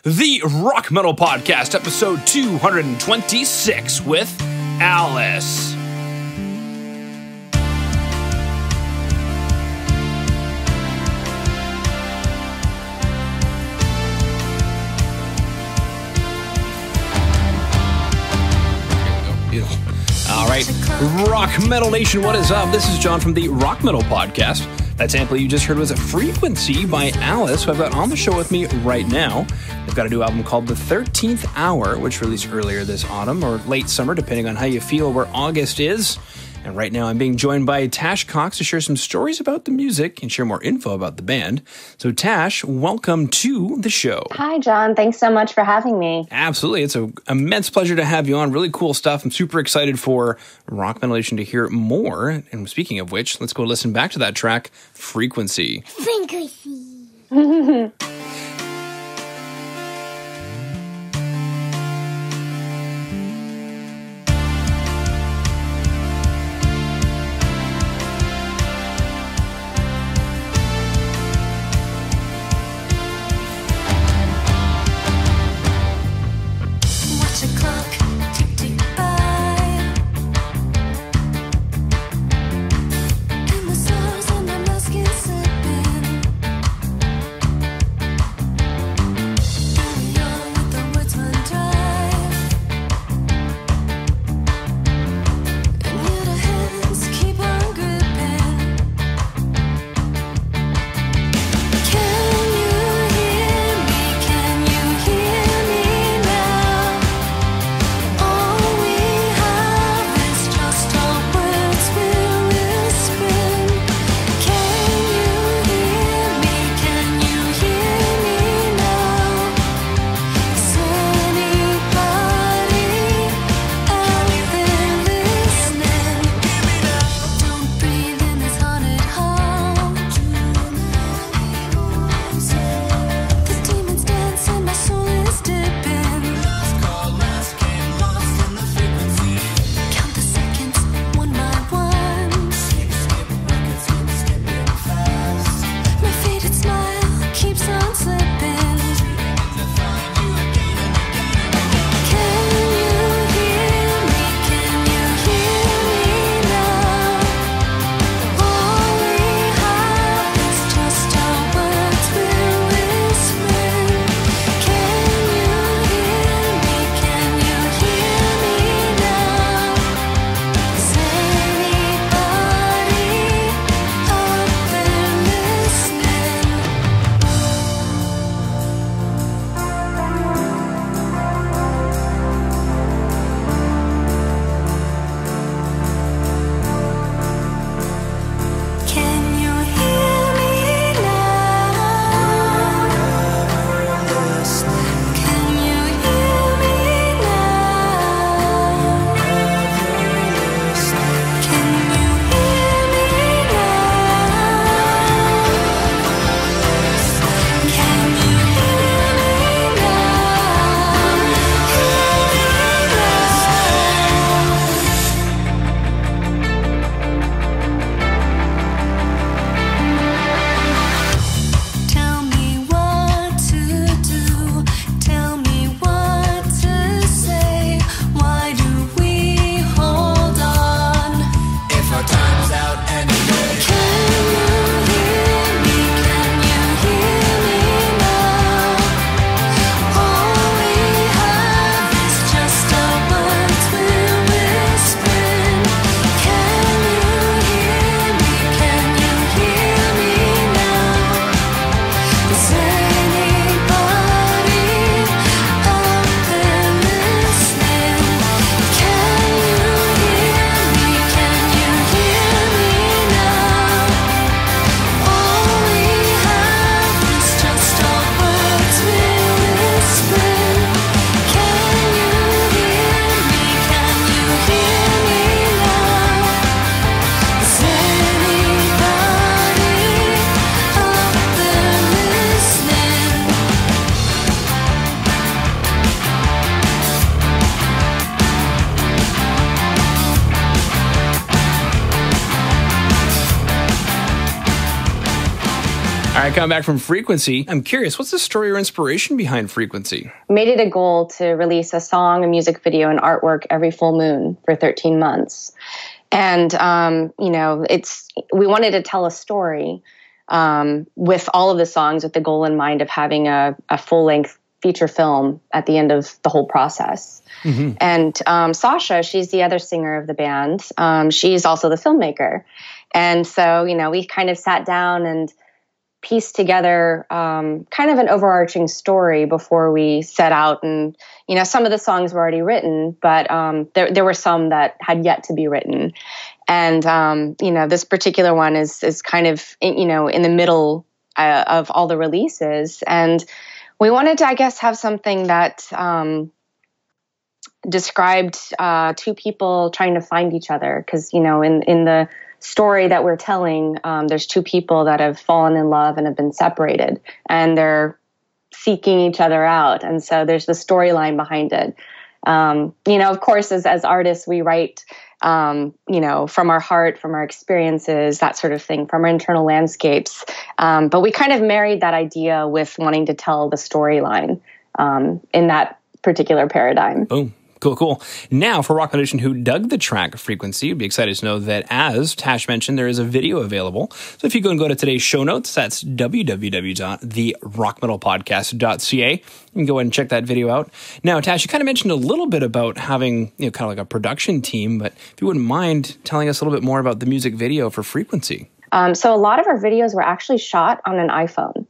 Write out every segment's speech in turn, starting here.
the Rock Metal Podcast, episode 226 with Alice. All right, Rock Metal Nation, what is up? This is John from the Rock Metal Podcast. That sample you just heard was Frequency by Alice, who I've got on the show with me right now. They've got a new album called The 13th Hour, which released earlier this autumn or late summer, depending on how you feel where August is. And right now I'm being joined by Tash Cox to share some stories about the music and share more info about the band. So Tash, welcome to the show. Hi, John. Thanks so much for having me. Absolutely. It's an immense pleasure to have you on. Really cool stuff. I'm super excited for Rock Metal Nation to hear more. And speaking of which, let's go listen back to that track, Frequency. Frequency. All right, coming back from Frequency, I'm curious, what's the story or inspiration behind Frequency? Made it a goal to release a song, a music video, and artwork every full moon for 13 months. And, we wanted to tell a story with all of the songs with the goal in mind of having a full-length feature film at the end of the whole process. Mm-hmm. And Sasha, she's the other singer of the band. She's also the filmmaker. And so, we kind of sat down and pieced together kind of an overarching story before we set out. And, some of the songs were already written, but there were some that had yet to be written. And, this particular one is kind of, in the middle of all the releases. And we wanted to, I guess, have something that described two people trying to find each other. Because, in the story that we're telling, there's two people that have fallen in love and have been separated. And they're seeking each other out. And so there's the storyline behind it. Of course, as artists, we write, from our heart, from our experiences, that sort of thing, from our internal landscapes. But we kind of married that idea with wanting to tell the storyline in that particular paradigm. Boom. Cool. Now, for Rock Nation who dug the track Frequency, you'd be excited to know that, as Tash mentioned, there is a video available. So if you go to today's show notes, that's www.therockmetalpodcast.ca. You can go ahead and check that video out. Now, Tash, you kind of mentioned a little bit about having, kind of like a production team, but if you wouldn't mind telling us a little bit more about the music video for Frequency. So a lot of our videos were actually shot on an iPhone.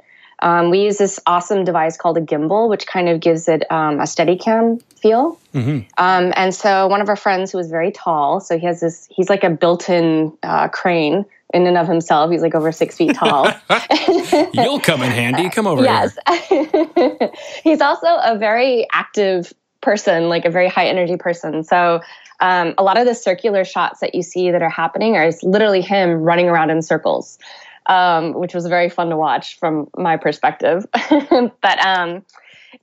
We use this awesome device called a gimbal, which kind of gives it a Steadicam feel. Mm-hmm. And so one of our friends who was very tall, so he's like a built-in crane in and of himself. He's like over 6 feet tall. You'll come in handy. Come over here. Yes. He's also a very active person, like a very high energy person. So a lot of the circular shots that you see that are happening are literally him running around in circles. Which was very fun to watch from my perspective. But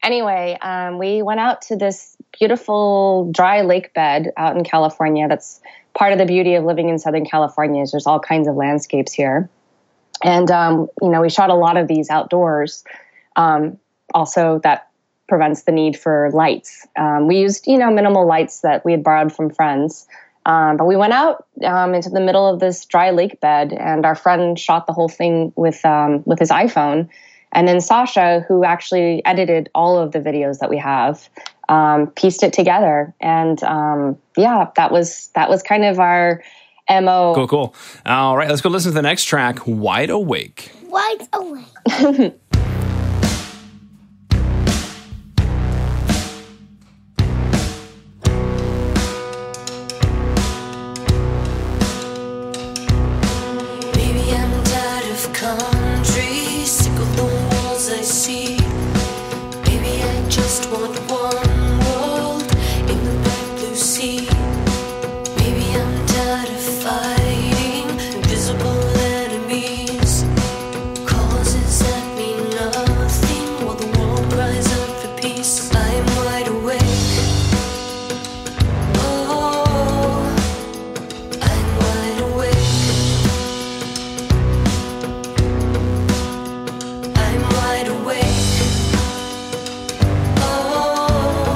anyway, we went out to this beautiful dry lake bed out in California. That's part of the beauty of living in Southern California is there's all kinds of landscapes here. And, we shot a lot of these outdoors. Also, that prevents the need for lights. We used, minimal lights that we had borrowed from friends. But we went out into the middle of this dry lake bed, and our friend shot the whole thing with his iPhone. And then Sasha, who actually edited all of the videos that we have, pieced it together. And that was kind of our MO. Cool. All right, let's go listen to the next track, Wide Awake. Wide Awake. I'm wide awake. Oh.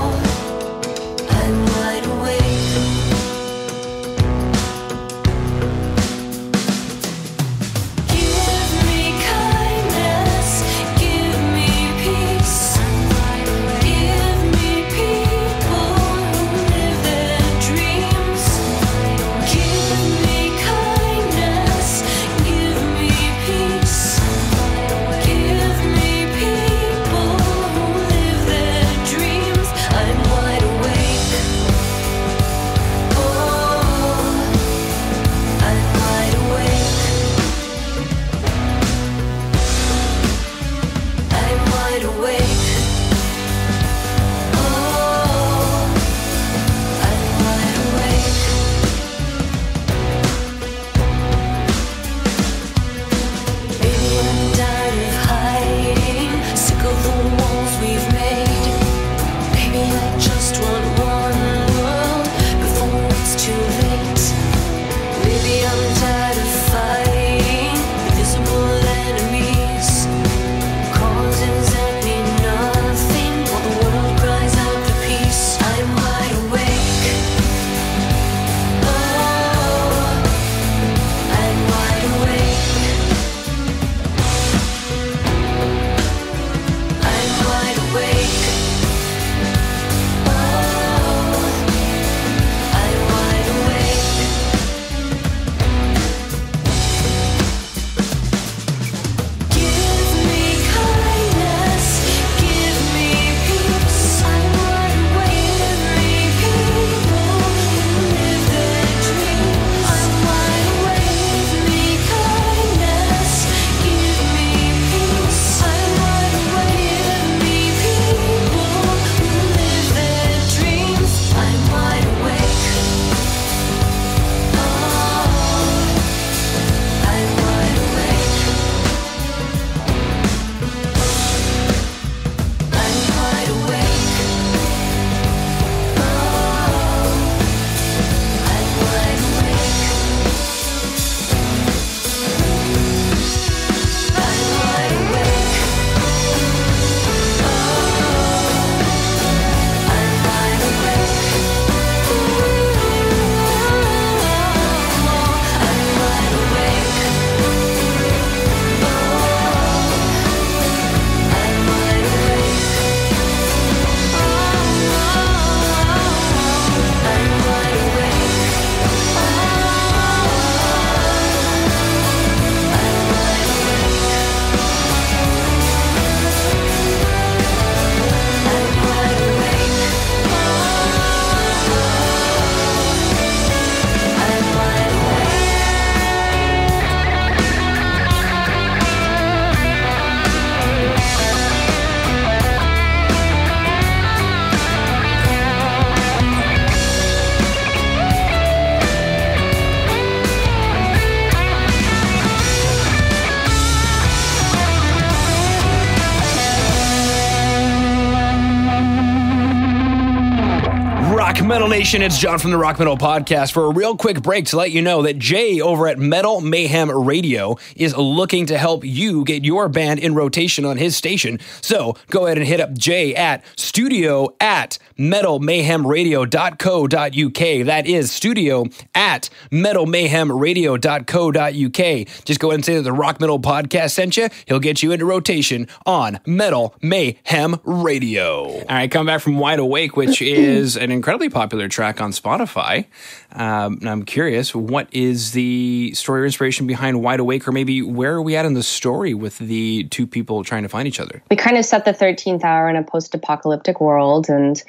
Rock Metal Nation, it's John from the Rock Metal Podcast for a real quick break to let you know that Jay over at Metal Mayhem Radio is looking to help you get your band in rotation on his station. So go ahead and hit up Jay at studio@metalmayhemradio.co.uk. That is studio@metalmayhemradio.co.uk. Just go ahead and say that the Rock Metal Podcast sent you. He'll get you into rotation on Metal Mayhem Radio. All right, come back from Wide Awake, which is an incredibly popular track on Spotify. I'm curious, what is the story or inspiration behind Wide Awake, or maybe where are we at in the story with the two people trying to find each other? We kind of set the 13th hour in a post-apocalyptic world and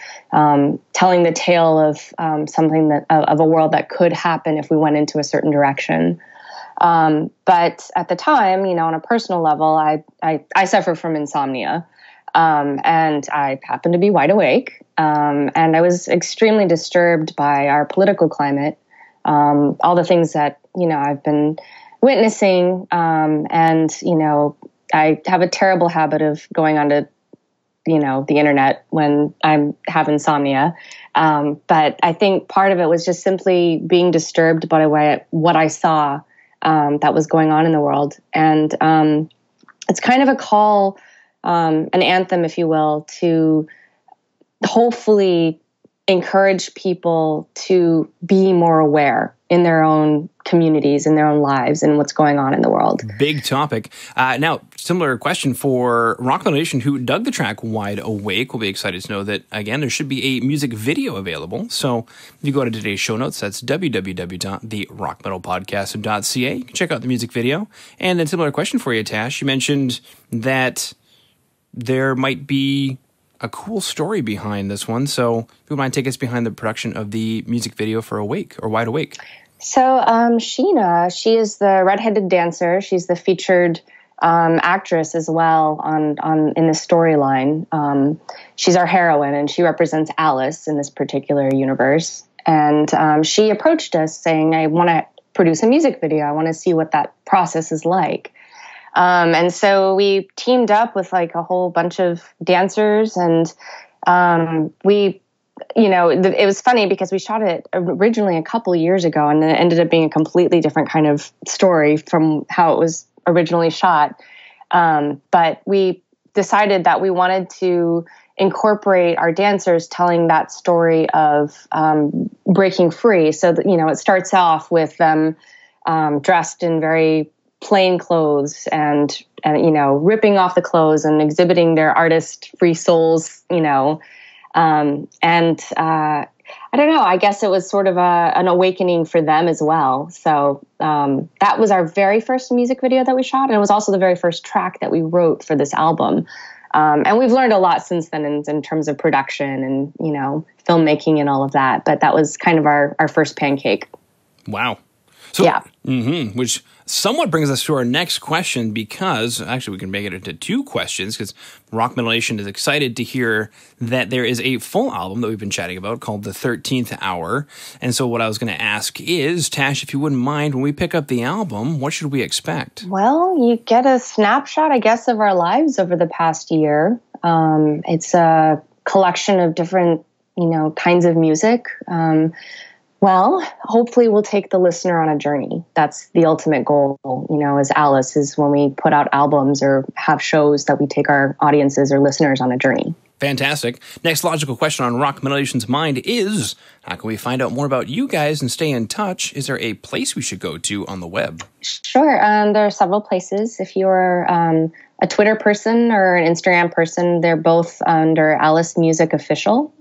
telling the tale of something that of a world that could happen if we went into a certain direction. But at the time, on a personal level, I suffer from insomnia. And I happened to be wide awake. And I was extremely disturbed by our political climate, all the things that, I've been witnessing. And, I have a terrible habit of going onto, the internet when I have insomnia. But I think part of it was just simply being disturbed by what I saw that was going on in the world. And it's kind of a call, an anthem, if you will, to hopefully encourage people to be more aware in their own communities, in their own lives, and what's going on in the world. Big topic. Now, similar question for Rock Metal Nation, who dug the track Wide Awake. We'll be excited to know that, again, there should be a music video available. So if you go to today's show notes, that's www.therockmetalpodcast.ca. You can check out the music video. And then similar question for you, Tash. You mentioned that there might be a cool story behind this one. So if you would mind, take us behind the production of the music video for Awake, or Wide Awake. So Sheena, she is the redheaded dancer. She's the featured actress as well in the storyline. She's our heroine, and she represents Alice in this particular universe. And she approached us saying, I want to produce a music video. I want to see what that process is like. And so we teamed up with like a whole bunch of dancers, and it was funny because we shot it originally a couple of years ago, and then it ended up being a completely different kind of story from how it was originally shot. But we decided that we wanted to incorporate our dancers telling that story of breaking free. So that, it starts off with them dressed in very plain clothes and ripping off the clothes and exhibiting their artist-free souls, and I don't know, I guess it was sort of an awakening for them as well. So that was our very first music video that we shot, and it was also the very first track that we wrote for this album. And we've learned a lot since then in terms of production and, filmmaking and all of that. But that was kind of our first pancake. Wow. So, yeah. Which somewhat brings us to our next question, because actually we can make it into two questions, because Rock Metal Nation is excited to hear that there is a full album that we've been chatting about called The 13th Hour. And so what I was going to ask is, Tash, if you wouldn't mind, when we pick up the album, what should we expect? Well, you get a snapshot, I guess, of our lives over the past year. It's a collection of different, kinds of music. Well, hopefully we'll take the listener on a journey. That's the ultimate goal, as Alice, is when we put out albums or have shows that we take our audiences or listeners on a journey. Fantastic. Next logical question on Rock Metal Nation's mind is, how can we find out more about you guys and stay in touch? Is there a place we should go to on the web? Sure. There are several places. If you're a Twitter person or an Instagram person, they're both under Alice Music Official.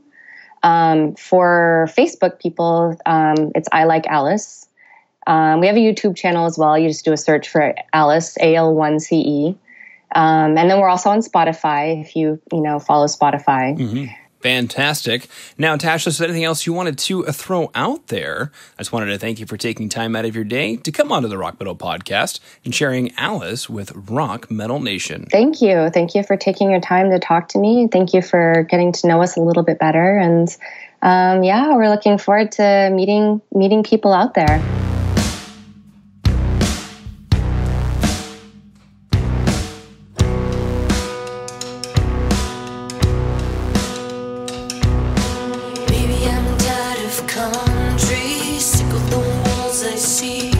For Facebook people, it's I Like Alice. We have a YouTube channel as well. You just do a search for Alice, AL1CE. And then we're also on Spotify if you follow Spotify. Mm-hmm. Fantastic. Now, Tash, is there anything else you wanted to throw out there? I just wanted to thank you for taking time out of your day to come onto the Rock Metal Podcast and sharing Alice with Rock Metal Nation. Thank you. Thank you for taking your time to talk to me. Thank you for getting to know us a little bit better. And we're looking forward to meeting people out there. Baby, I'm tired. as I see.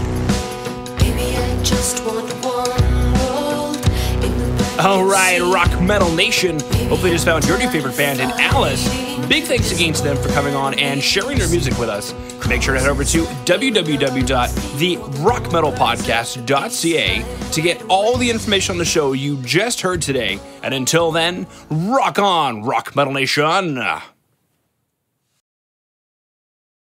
Maybe I just want one world in the back. All right, Rock Metal Nation. Hopefully you just found your new favorite band in Alice. Big thanks again to them for coming on and sharing their music with us. Make sure to head over to www.therockmetalpodcast.ca to get all the information on the show you just heard today. And until then, rock on, Rock Metal Nation.